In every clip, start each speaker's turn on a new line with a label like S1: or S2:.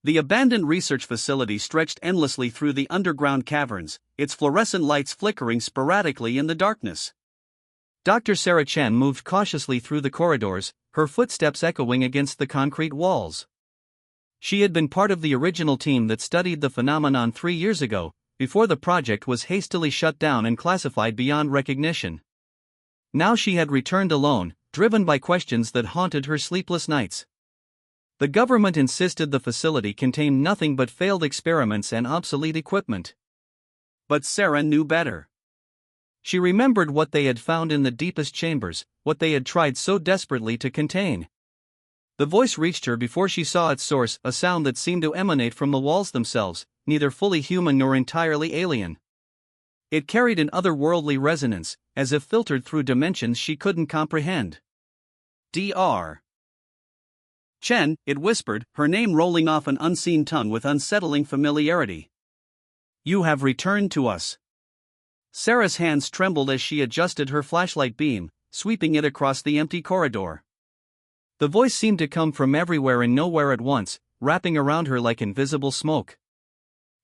S1: The abandoned research facility stretched endlessly through the underground caverns, its fluorescent lights flickering sporadically in the darkness.
S2: Dr. Sarah Chen moved cautiously through the corridors, her footsteps echoing against the concrete walls. She had been part of the original team that studied the phenomenon 3 years ago, before the project was hastily shut down and classified beyond recognition. Now she had returned alone, driven by questions that haunted her sleepless nights. The government insisted the facility contained nothing but failed experiments and obsolete equipment.
S1: But Sarah knew better.
S2: She remembered what they had found in the deepest chambers, what they had tried so desperately to contain. The voice reached her before she saw its source, a sound that seemed to emanate from the walls themselves, neither fully human nor entirely alien. It carried an otherworldly resonance, as if filtered through dimensions she couldn't comprehend.
S1: Dr. Chen, it whispered, her name rolling off an unseen tongue with unsettling familiarity. You have returned to us. Sarah's hands trembled as she adjusted her flashlight beam, sweeping it across the empty corridor.
S2: The voice seemed to come from everywhere and nowhere at once, wrapping around her like invisible smoke.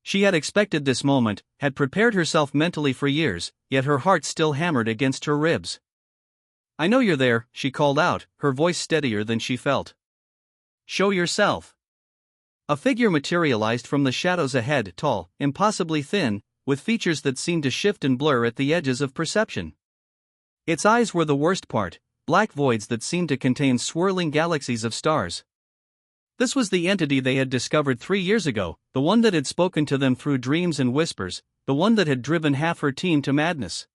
S2: She had expected this moment, had prepared herself mentally for years, yet her heart still hammered against her ribs. I know you're there, she called out, her voice steadier than she felt.
S1: Show yourself.
S2: A figure materialized from the shadows ahead, tall, impossibly thin, with features that seemed to shift and blur at the edges of perception. Its eyes were the worst part, black voids that seemed to contain swirling galaxies of stars. This was the entity they had discovered 3 years ago, the one that had spoken to them through dreams and whispers, the one that had driven half her team to madness.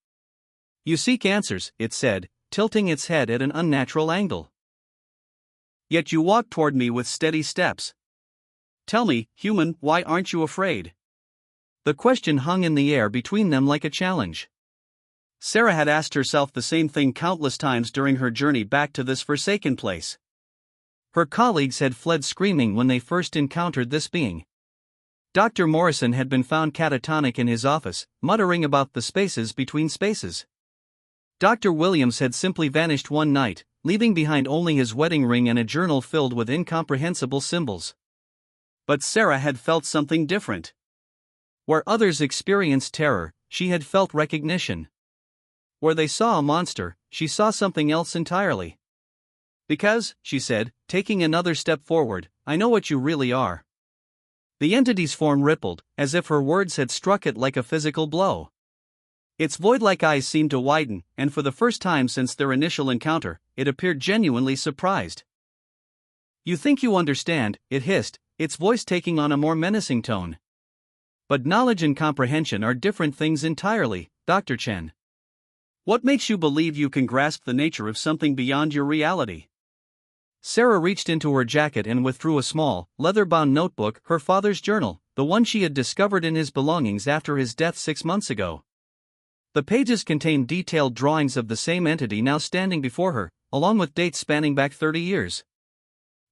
S2: You seek answers, it said, tilting its head at an unnatural angle.
S1: Yet you walk toward me with steady steps. Tell me, human, why aren't you afraid?
S2: The question hung in the air between them like a challenge.
S1: Sarah had asked herself the same thing countless times during her journey back to this forsaken place.
S2: Her colleagues had fled screaming when they first encountered this being. Dr. Morrison had been found catatonic in his office, muttering about the spaces between spaces. Dr. Williams had simply vanished one night, leaving behind only his wedding ring and a journal filled with incomprehensible symbols.
S1: But Sarah had felt something different.
S2: Where others experienced terror, she had felt recognition. Where they saw a monster, she saw something else entirely. Because, she said, taking another step forward, I know what you really are. The entity's form rippled, as if her words had struck it like a physical blow. Its void-like eyes seemed to widen, and for the first time since their initial encounter, it appeared genuinely surprised. You think you understand, it hissed, its voice taking on a more menacing tone. But knowledge and comprehension are different things entirely, Dr. Chen.
S1: What makes you believe you can grasp the nature of something beyond your reality?
S2: Sarah reached into her jacket and withdrew a small, leather-bound notebook, her father's journal, the one she had discovered in his belongings after his death 6 months ago. The pages contained detailed drawings of the same entity now standing before her, along with dates spanning back 30 years.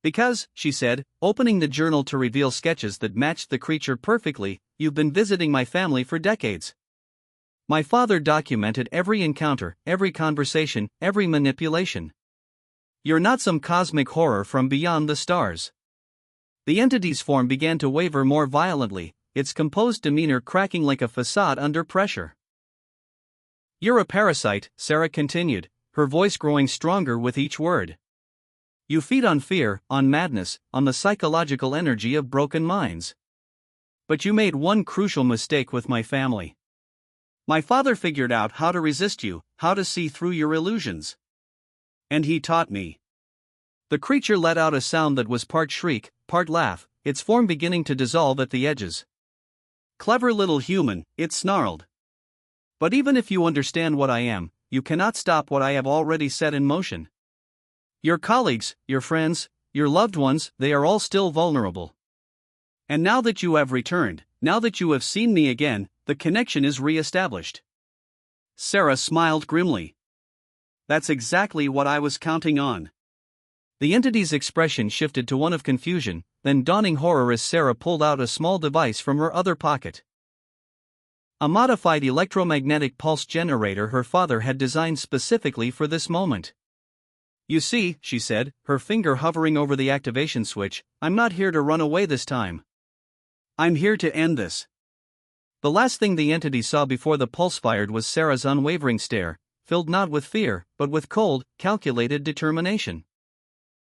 S2: Because, she said, opening the journal to reveal sketches that matched the creature perfectly, you've been visiting my family for decades. My father documented every encounter, every conversation, every manipulation. You're not some cosmic horror from beyond the stars. The entity's form began to waver more violently, its composed demeanor cracking like a facade under pressure. You're a parasite, Sarah continued, her voice growing stronger with each word. You feed on fear, on madness, on the psychological energy of broken minds. But you made one crucial mistake with my family. My father figured out how to resist you, how to see through your illusions. And he taught me. The creature let out a sound that was part shriek, part laugh, its form beginning to dissolve at the edges. Clever little human, it snarled. But even if you understand what I am, you cannot stop what I have already set in motion. Your colleagues, your friends, your loved ones, they are all still vulnerable. And now that you have returned, now that you have seen me again, the connection is re-established. Sarah smiled grimly. That's exactly what I was counting on. The entity's expression shifted to one of confusion, then dawning horror as Sarah pulled out a small device from her other pocket. A modified electromagnetic pulse generator her father had designed specifically for this moment.
S1: You see, she said, her finger hovering over the activation switch, I'm not here to run away this time. I'm here to end this. The last thing the entity saw before the pulse fired was Sarah's unwavering stare, filled not with fear, but with cold, calculated determination.